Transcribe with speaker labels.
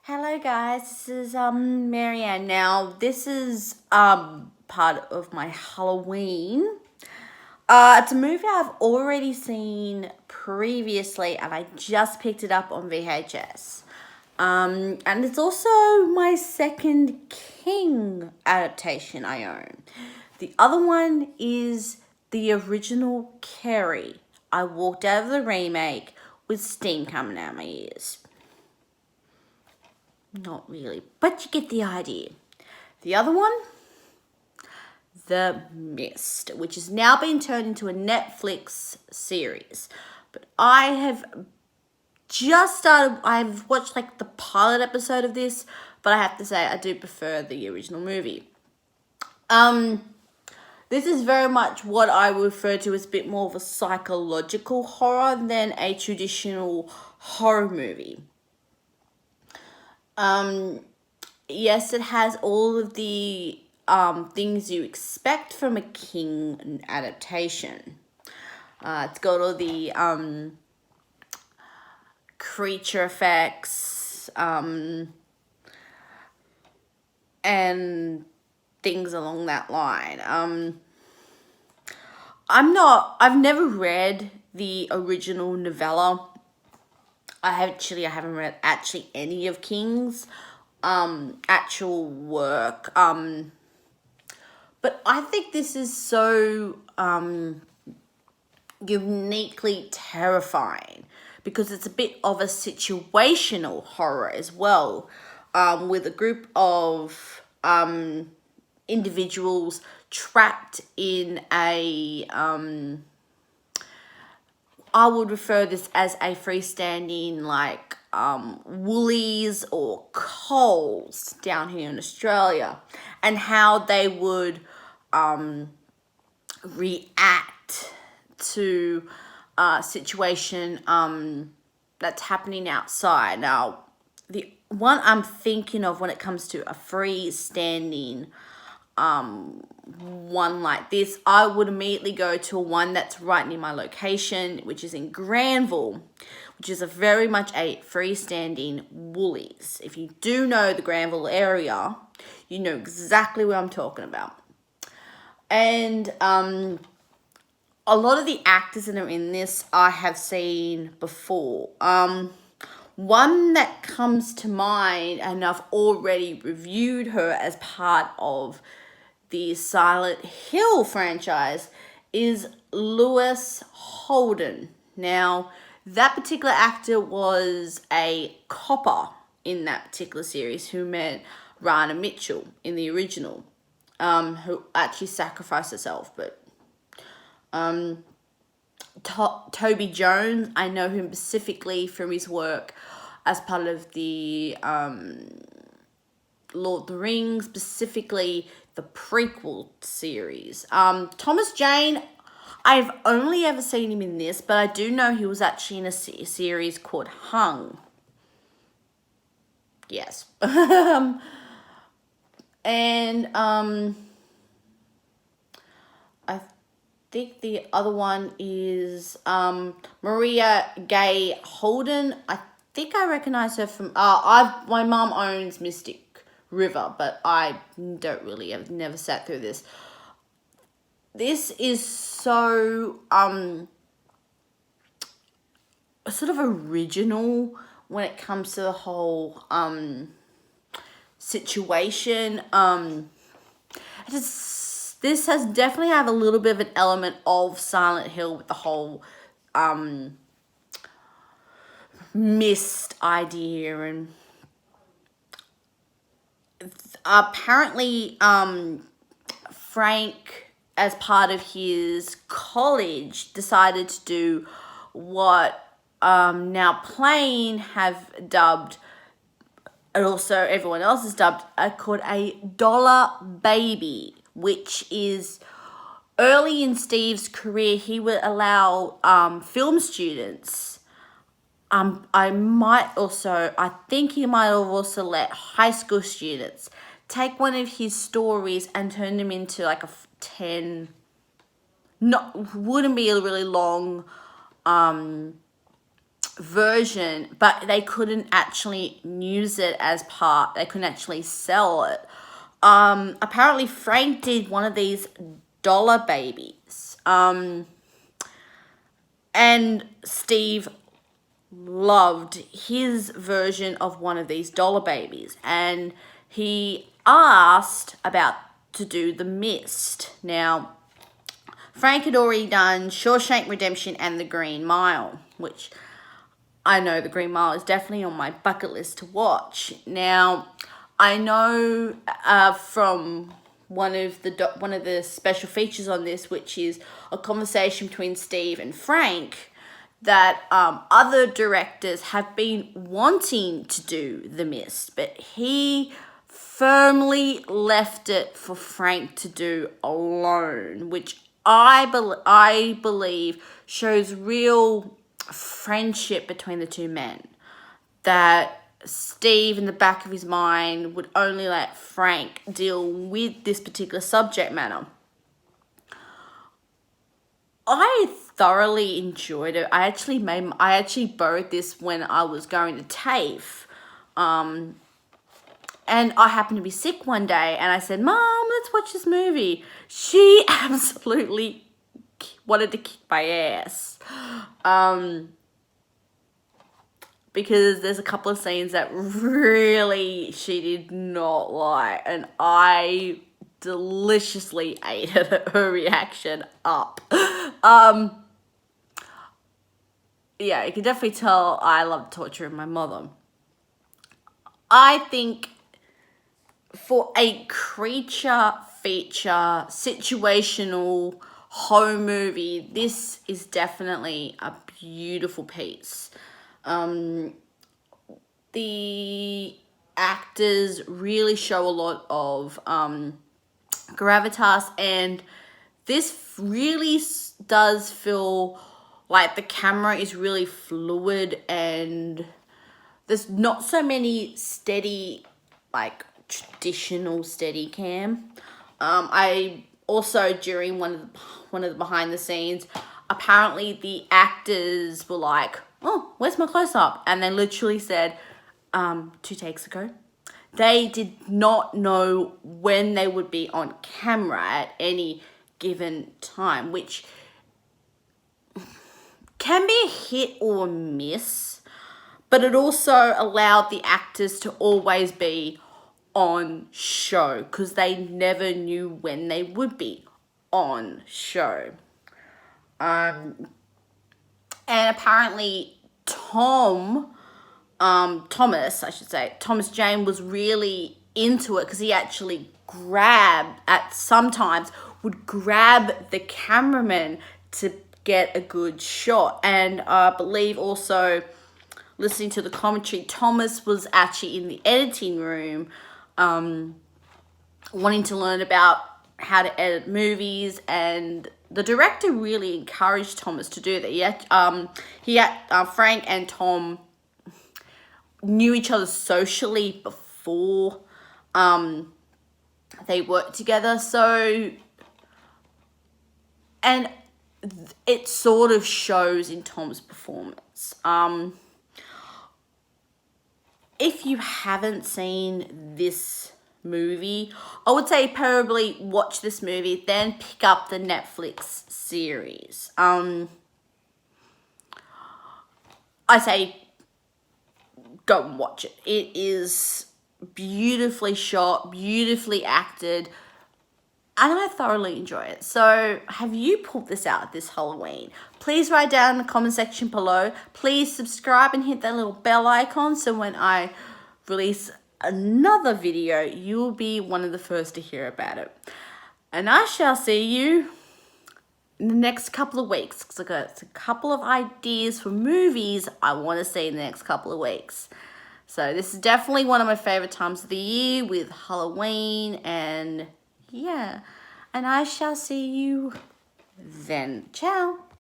Speaker 1: Hello guys, this is Marianne. Now this is part of my Halloween. It's a movie I've already seen previously and I just picked it up on VHS. And it's also my second King adaptation I own. The other one is the original Carrie. I walked out of the remake with steam coming out my ears. Not really, but you get the idea. The other one, The Mist, which has now been turned into a Netflix series. But I have just started, I've watched like the pilot episode of this, but I have to say I do prefer the original movie. This is very much what I would refer to as a bit more of a psychological horror than a traditional horror movie. Yes, it has all of the things you expect from a King adaptation. It's got all the creature effects and things along that line. I've never read the original novella. I haven't read actually any of King's actual work. But I think this is so uniquely terrifying because it's a bit of a situational horror as well, with a group of individuals trapped in a I would refer this as a freestanding like Woolies or Coles down here in Australia, and how they would react to a situation that's happening outside. Now, the one I'm thinking of when it comes to a freestanding one like this, I would immediately go to one that's right near my location, which is in Granville, which is a very much a freestanding Woolies. If you do know the Granville area, you know exactly what I'm talking about. And a lot of the actors that are in this I have seen before. One that comes to mind, and I've already reviewed her as part of the Silent Hill franchise, is Lewis Holden. Now, that particular actor was a copper in that particular series who met Rana Mitchell in the original, who actually sacrificed herself. But Toby Jones, I know him specifically from his work as part of the Lord of the Rings, specifically the prequel series. Thomas Jane, I've only ever seen him in this, but I do know he was actually in a series called Hung. Yes. And I think the other one is Maria Gay Holden. I think I recognize her from my mum owns Mystic River, but I've never sat through this. This is so sort of original when it comes to the whole situation. This has definitely have a little bit of an element of Silent Hill with the whole mist idea, and apparently Frank, as part of his college, decided to do what now Plane have dubbed, and also everyone else has dubbed, called a dollar baby, which is early in Steve's career. He would allow film students. I think he might have also let high school students take one of his stories and turn them into like wouldn't be a really long version, but they couldn't actually use it as part, they couldn't actually sell it. Apparently Frank did one of these dollar babies. And Steve loved his version of one of these dollar babies, and he asked about to do The Mist. Now, Frank had already done Shawshank Redemption and The Green Mile, which I know The Green Mile is definitely on my bucket list to watch. Now, I know from one of the special features on this, which is a conversation between Steve and Frank, that other directors have been wanting to do The Mist, but he firmly left it for Frank to do alone, which I believe shows real friendship between the two men. That Steve, in the back of his mind, would only let Frank deal with this particular subject matter. I thoroughly enjoyed it. I actually borrowed this when I was going to TAFE. And I happened to be sick one day, and I said, "Mom, let's watch this movie." She absolutely wanted to kick my ass. Because there's a couple of scenes that really she did not like, and I deliciously ate her reaction up. Yeah, you can definitely tell I love torturing my mother. I think for a creature feature situational home movie, this is definitely a beautiful piece. The actors really show a lot of gravitas, and this really does feel like the camera is really fluid, and there's not so many steady, like traditional steady cam. I also, during one of the behind the scenes, apparently the actors were like, "Oh, where's my close up?" And they literally said, 2 takes ago. They did not know when they would be on camera at any given time, which can be a hit or miss, but it also allowed the actors to always be on show because they never knew when they would be on show. And apparently Thomas Jane was really into it because he actually sometimes would grab the cameraman to get a good shot. And I believe also, listening to the commentary, Thomas was actually in the editing room wanting to learn about how to edit movies, and the director really encouraged Thomas to do that. Frank and Tom knew each other socially before they worked together, so, and it sort of shows in Tom's performance. If you haven't seen this movie, I would say probably watch this movie, then pick up the Netflix series. I say go and watch it. It is beautifully shot, beautifully acted, and I thoroughly enjoy it. So, have you pulled this out this Halloween? Please write down in the comment section below. Please subscribe and hit that little bell icon so when I release another video, you will be one of the first to hear about it. And I shall see you in the next couple of weeks, because I've got a couple of ideas for movies I want to see in the next couple of weeks. So this is definitely one of my favorite times of the year with Halloween, and yeah, and I shall see you then. Ciao.